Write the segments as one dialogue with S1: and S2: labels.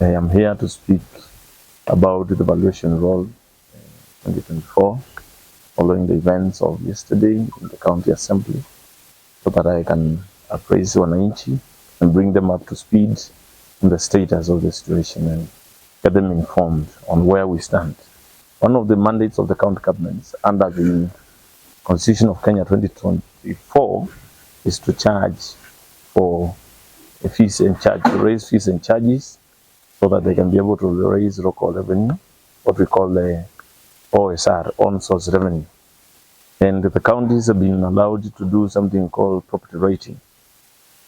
S1: I am here to speak about the valuation role 2024 following the events of yesterday in the county assembly, so that I can appraise wananchi and bring them up to speed on the status of the situation and get them informed on where we stand. One of the mandates of the county governments under the Constitution of Kenya 2024 is to charge for fees and charge, to raise fees and charges so that they can be able to raise local revenue, what we call the OSR, on source revenue. And the counties have been allowed to do something called property rating.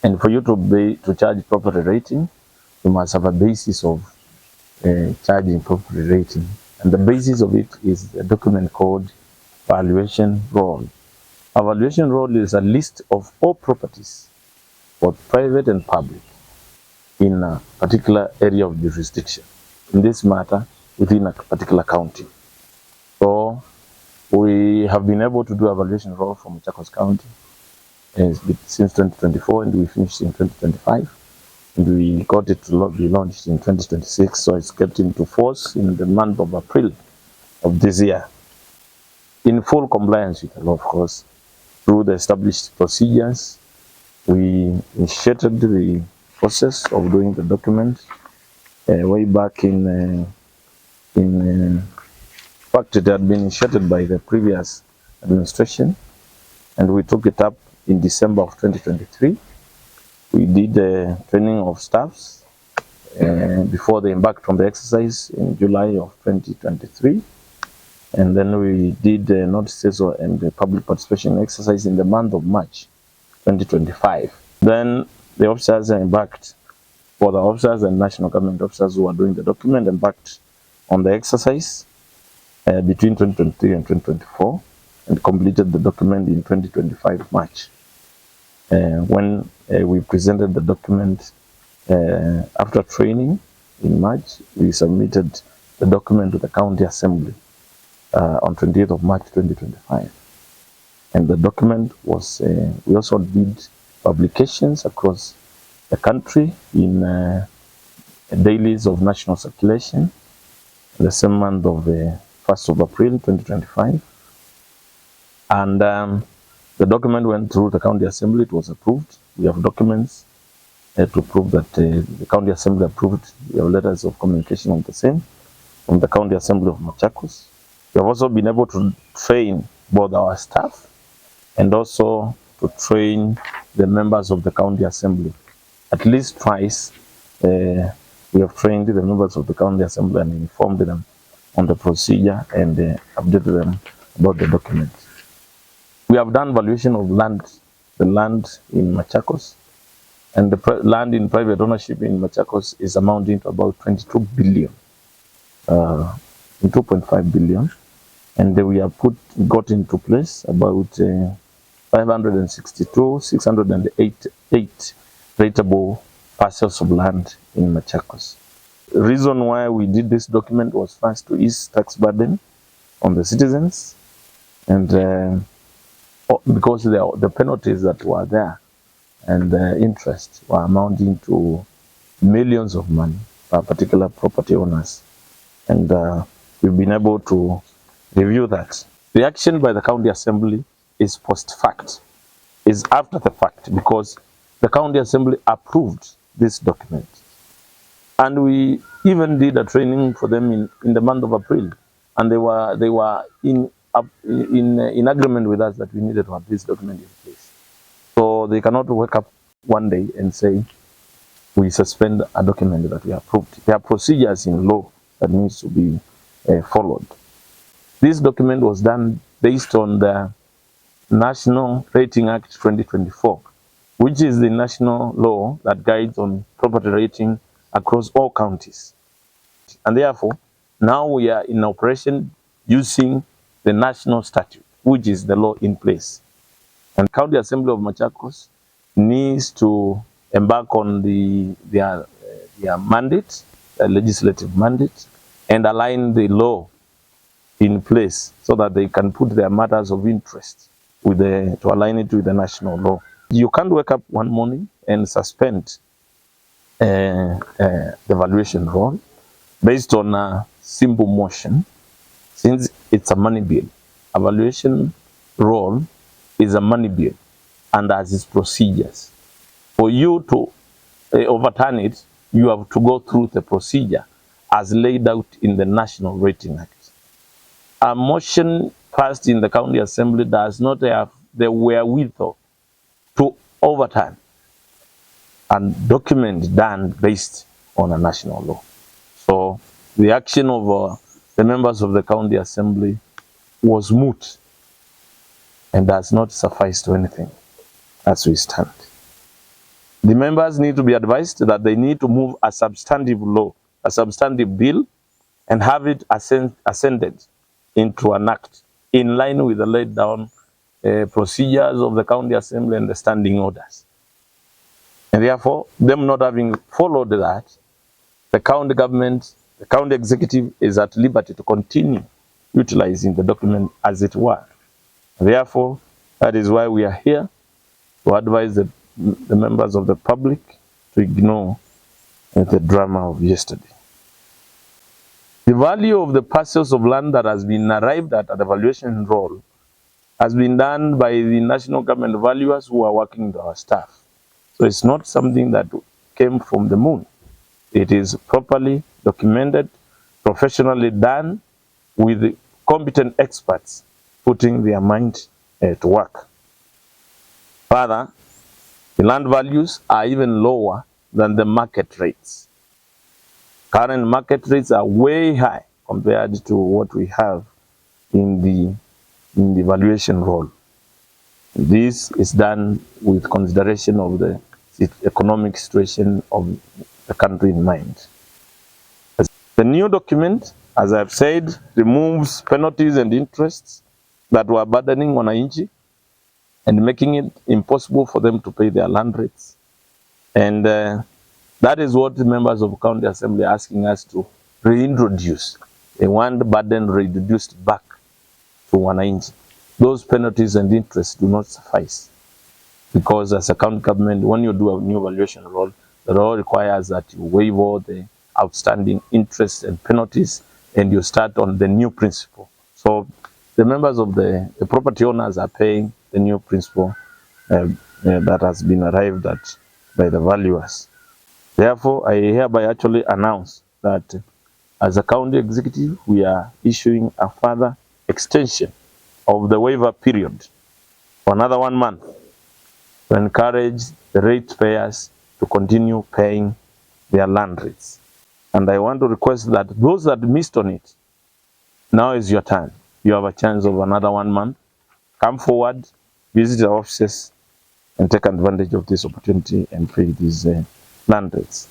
S1: And for you to charge property rating, you must have a basis of charging property rating. And the basis of it is a document called Valuation Roll. A valuation roll is a list of all properties, both private and public, in a particular area of jurisdiction. In this matter, within a particular county. So we have been able to do a valuation roll for Machakos County since 2024, and we finished in 2025. And we got it to be launched in 2026, so it's kept into force in the month of April of this year, in full compliance with the law, of course. Through the established procedures, we initiated the process of doing the document way back in fact, it had been initiated by the previous administration, and we took it up in December of 2023. We did the training of staffs before they embarked on the exercise in July of 2023. And then we did the notices and the public participation exercise in the month of March 2025. Then the officers embarked, for the officers and national government officers who are doing the document, embarked on the exercise between 2023 and 2024, and completed the document in 2025 March. When we presented the document after training in March, we submitted the document to the county assembly on 28th of March 2025. And the document was, we also did publications across the country in dailies of national circulation in the same month of 1st of April 2025. And the document went through the county assembly, it was approved. We have documents to prove that the county assembly approved. We have letters of communication on the same from the county assembly of Machakos. We have also been able to train both our staff and also to train the members of the county assembly. At least twice, we have trained the members of the county assembly and informed them on the procedure and updated them about the document. We have done valuation of land, the land in Machakos, and the land in private ownership in Machakos is amounting to about 22 billion, 2.5 billion. And we have got into place about 608 rateable parcels of land in Machakos. The reason why we did this document was first to ease tax burden on the citizens, and because the penalties that were there and the interest were amounting to millions of money per particular property owners. And we've been able to review that. The action by the county assembly is post fact, is after the fact, because the county assembly approved this document. And we even did a training for them in the month of April, and they were in agreement with us that we needed to have this document in place. So they cannot wake up one day and say, we suspend a document that we approved. There are procedures in law that needs to be followed. This document was done based on the National Rating Act 2024, which is the national law that guides on property rating across all counties. And therefore, now we are in operation using the national statute, which is the law in place. And County Assembly of Machakos needs to embark on their mandate, their legislative mandate, and align the law in place so that they can put their matters of interest with to align it with the national law. You can't wake up one morning and suspend the valuation roll based on a simple motion. Since it's a money bill, a valuation roll is a money bill and has its procedures. For you to overturn it, you have to go through the procedure as laid out in the National Rating Act. A motion passed in the County Assembly does not have the wherewithal to overturn and document done based on a national law. So the action of the members of the County Assembly was moot and does not suffice to anything as we stand. The members need to be advised that they need to move a substantive law, a substantive bill, and have it ascended into an act in line with the laid down procedures of the County Assembly and the standing orders. And therefore, them not having followed that, the county government, the county executive is at liberty to continue utilizing the document as it were. Therefore, that is why we are here to advise the members of the public to ignore the drama of yesterday. The value of the parcels of land that has been arrived at the valuation roll has been done by the national government valuers who are working with our staff. So it's not something that came from the moon. It is properly documented, professionally done, with competent experts putting their mind to work. Further, the land values are even lower than the market rates. Current market rates are way high compared to what we have in the valuation roll. This is done with consideration of the economic situation of the country in mind. The new document, as I've said, removes penalties and interests that were burdening wananchi and making it impossible for them to pay their land rates. And that is what the members of the County Assembly are asking us to reintroduce. They want the burden reduced back to wananchi. Those penalties and interests do not suffice, because as a county government, when you do a new valuation roll, the law requires that you waive all the outstanding interests and penalties and you start on the new principle. So the members of the property owners are paying the new principle that has been arrived at by the valuers. Therefore, I hereby actually announce that as a county executive, we are issuing a further extension of the waiver period for another 1 month to encourage the ratepayers to continue paying their land rates. And I want to request that those that missed on it, now is your turn. You have a chance of another 1 month. Come forward, visit the offices, and take advantage of this opportunity and pay these land rates.